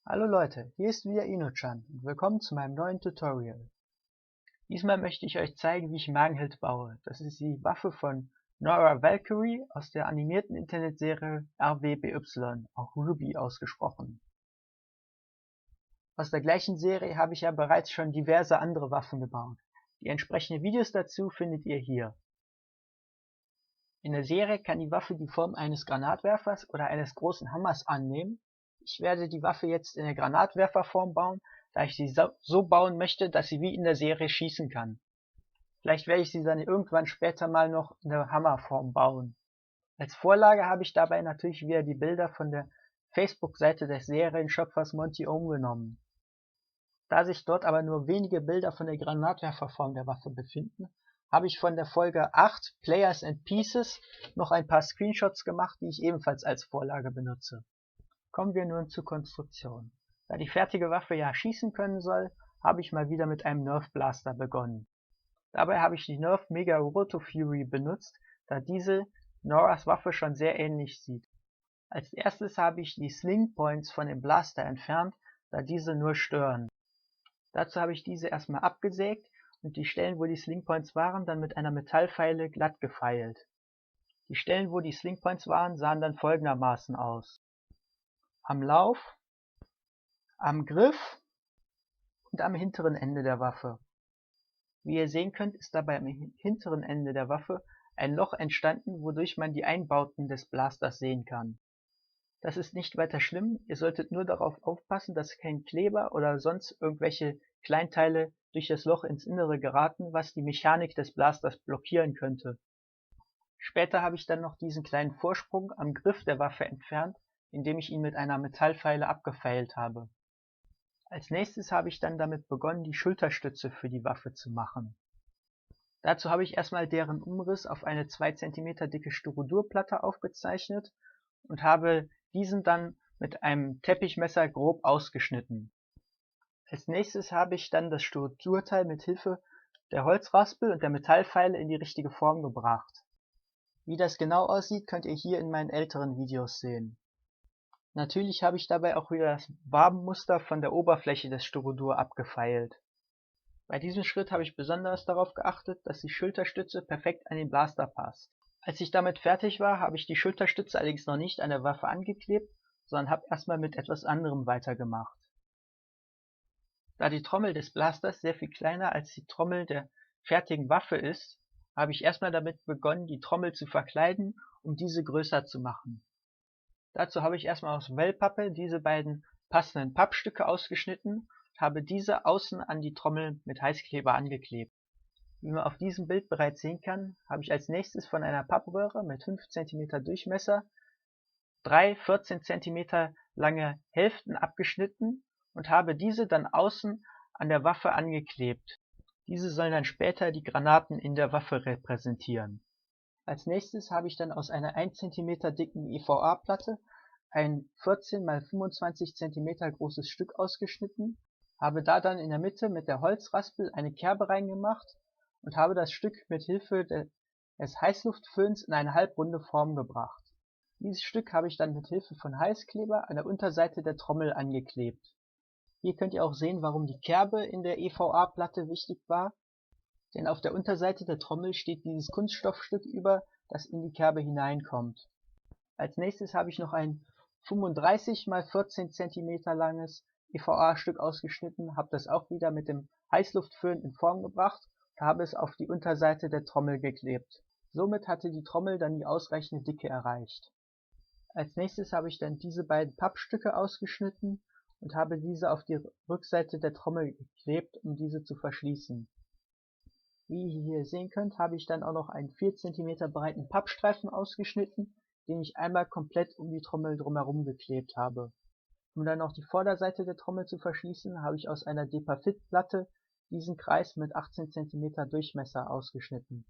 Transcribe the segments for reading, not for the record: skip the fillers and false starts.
Hallo Leute, hier ist wieder Ino-chan und willkommen zu meinem neuen Tutorial. Diesmal möchte ich euch zeigen, wie ich Magenhild baue. Das ist die Waffe von Nora Valkyrie aus der animierten Internetserie RWBY, auch Ruby ausgesprochen. Aus der gleichen Serie habe ich ja bereits schon diverse andere Waffen gebaut. Die entsprechenden Videos dazu findet ihr hier. In der Serie kann die Waffe die Form eines Granatwerfers oder eines großen Hammers annehmen. Ich werde die Waffe jetzt in der Granatwerferform bauen, da ich sie so bauen möchte, dass sie wie in der Serie schießen kann. Vielleicht werde ich sie dann irgendwann später mal noch in der Hammerform bauen. Als Vorlage habe ich dabei natürlich wieder die Bilder von der Facebook-Seite des Serienschöpfers Monty Oum genommen. Da sich dort aber nur wenige Bilder von der Granatwerferform der Waffe befinden, habe ich von der Folge 8 Players and Pieces noch ein paar Screenshots gemacht, die ich ebenfalls als Vorlage benutze. Kommen wir nun zur Konstruktion. Da die fertige Waffe ja schießen können soll, habe ich mal wieder mit einem Nerf Blaster begonnen. Dabei habe ich die Nerf Mega Roto Fury benutzt, da diese Noras Waffe schon sehr ähnlich sieht. Als erstes habe ich die Sling Points von dem Blaster entfernt, da diese nur stören. Dazu habe ich diese erstmal abgesägt und die Stellen, wo die Sling Points waren, dann mit einer Metallfeile glatt gefeilt. Die Stellen, wo die Sling Points waren, sahen dann folgendermaßen aus: am Lauf, am Griff und am hinteren Ende der Waffe. Wie ihr sehen könnt, ist dabei am hinteren Ende der Waffe ein Loch entstanden, wodurch man die Einbauten des Blasters sehen kann. Das ist nicht weiter schlimm, ihr solltet nur darauf aufpassen, dass kein Kleber oder sonst irgendwelche Kleinteile durch das Loch ins Innere geraten, was die Mechanik des Blasters blockieren könnte. Später habe ich dann noch diesen kleinen Vorsprung am Griff der Waffe entfernt, indem ich ihn mit einer Metallfeile abgefeilt habe. Als nächstes habe ich dann damit begonnen, die Schulterstütze für die Waffe zu machen. Dazu habe ich erstmal deren Umriss auf eine 2 cm dicke Styrodurplatte aufgezeichnet und habe diesen dann mit einem Teppichmesser grob ausgeschnitten. Als nächstes habe ich dann das Styrodurteil mit Hilfe der Holzraspel und der Metallfeile in die richtige Form gebracht. Wie das genau aussieht, könnt ihr hier in meinen älteren Videos sehen. Natürlich habe ich dabei auch wieder das Wabenmuster von der Oberfläche des Styrodur abgefeilt. Bei diesem Schritt habe ich besonders darauf geachtet, dass die Schulterstütze perfekt an den Blaster passt. Als ich damit fertig war, habe ich die Schulterstütze allerdings noch nicht an der Waffe angeklebt, sondern habe erstmal mit etwas anderem weitergemacht. Da die Trommel des Blasters sehr viel kleiner als die Trommel der fertigen Waffe ist, habe ich erstmal damit begonnen, die Trommel zu verkleiden, um diese größer zu machen. Dazu habe ich erstmal aus Wellpappe diese beiden passenden Pappstücke ausgeschnitten und habe diese außen an die Trommel mit Heißkleber angeklebt. Wie man auf diesem Bild bereits sehen kann, habe ich als nächstes von einer Pappröhre mit 5 cm Durchmesser 3 14 cm lange Hälften abgeschnitten und habe diese dann außen an der Waffe angeklebt. Diese sollen dann später die Granaten in der Waffe repräsentieren. Als nächstes habe ich dann aus einer 1 cm dicken EVA-Platte ein 14 x 25 cm großes Stück ausgeschnitten, habe da dann in der Mitte mit der Holzraspel eine Kerbe reingemacht und habe das Stück mit Hilfe des Heißluftföhns in eine halbrunde Form gebracht. Dieses Stück habe ich dann mit Hilfe von Heißkleber an der Unterseite der Trommel angeklebt. Hier könnt ihr auch sehen, warum die Kerbe in der EVA-Platte wichtig war, denn auf der Unterseite der Trommel steht dieses Kunststoffstück über, das in die Kerbe hineinkommt. Als nächstes habe ich noch ein 35 x 14 cm langes EVA-Stück ausgeschnitten, habe das auch wieder mit dem Heißluftföhn in Form gebracht und habe es auf die Unterseite der Trommel geklebt. Somit hatte die Trommel dann die ausreichende Dicke erreicht. Als nächstes habe ich dann diese beiden Pappstücke ausgeschnitten und habe diese auf die Rückseite der Trommel geklebt, um diese zu verschließen. Wie ihr hier sehen könnt, habe ich dann auch noch einen 4 cm breiten Pappstreifen ausgeschnitten, den ich einmal komplett um die Trommel drumherum geklebt habe. Um dann noch die Vorderseite der Trommel zu verschließen, habe ich aus einer Depafit-Platte diesen Kreis mit 18 cm Durchmesser ausgeschnitten.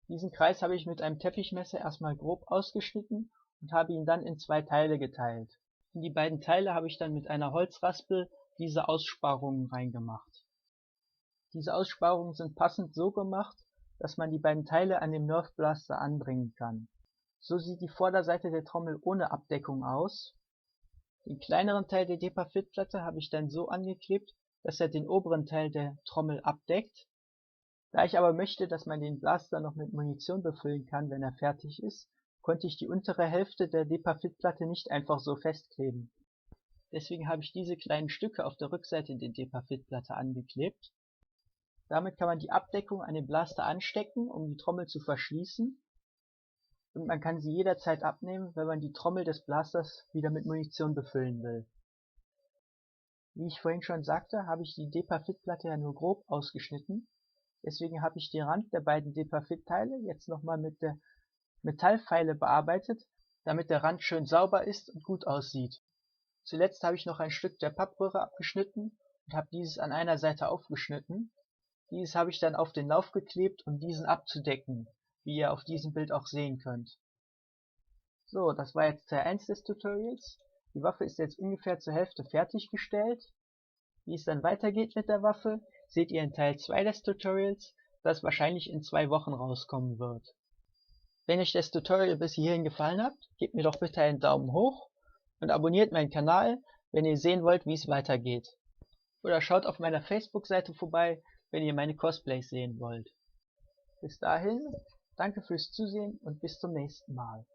Diesen Kreis habe ich mit einem Teppichmesser erstmal grob ausgeschnitten und habe ihn dann in 2 Teile geteilt. In die beiden Teile habe ich dann mit einer Holzraspel diese Aussparungen reingemacht. Diese Aussparungen sind passend so gemacht, dass man die beiden Teile an dem Nerf Blaster anbringen kann. So sieht die Vorderseite der Trommel ohne Abdeckung aus. Den kleineren Teil der Depafit-Platte habe ich dann so angeklebt, dass er den oberen Teil der Trommel abdeckt. Da ich aber möchte, dass man den Blaster noch mit Munition befüllen kann, wenn er fertig ist, konnte ich die untere Hälfte der Depafit-Platte nicht einfach so festkleben. Deswegen habe ich diese kleinen Stücke auf der Rückseite der Depafit-Platte angeklebt. Damit kann man die Abdeckung an den Blaster anstecken, um die Trommel zu verschließen. Und man kann sie jederzeit abnehmen, wenn man die Trommel des Blasters wieder mit Munition befüllen will. Wie ich vorhin schon sagte, habe ich die Depafit-Platte ja nur grob ausgeschnitten. Deswegen habe ich den Rand der beiden Depafit-Teile jetzt nochmal mit der Metallfeile bearbeitet, damit der Rand schön sauber ist und gut aussieht. Zuletzt habe ich noch ein Stück der Pappröhre abgeschnitten und habe dieses an einer Seite aufgeschnitten. Dieses habe ich dann auf den Lauf geklebt, um diesen abzudecken, wie ihr auf diesem Bild auch sehen könnt. So, das war jetzt Teil 1 des Tutorials. Die Waffe ist jetzt ungefähr zur Hälfte fertiggestellt. Wie es dann weitergeht mit der Waffe, seht ihr in Teil 2 des Tutorials, das wahrscheinlich in 2 Wochen rauskommen wird. Wenn euch das Tutorial bis hierhin gefallen hat, gebt mir doch bitte einen Daumen hoch und abonniert meinen Kanal, wenn ihr sehen wollt, wie es weitergeht. Oder schaut auf meiner Facebook-Seite vorbei, wenn ihr meine Cosplays sehen wollt. Bis dahin, danke fürs Zusehen und bis zum nächsten Mal.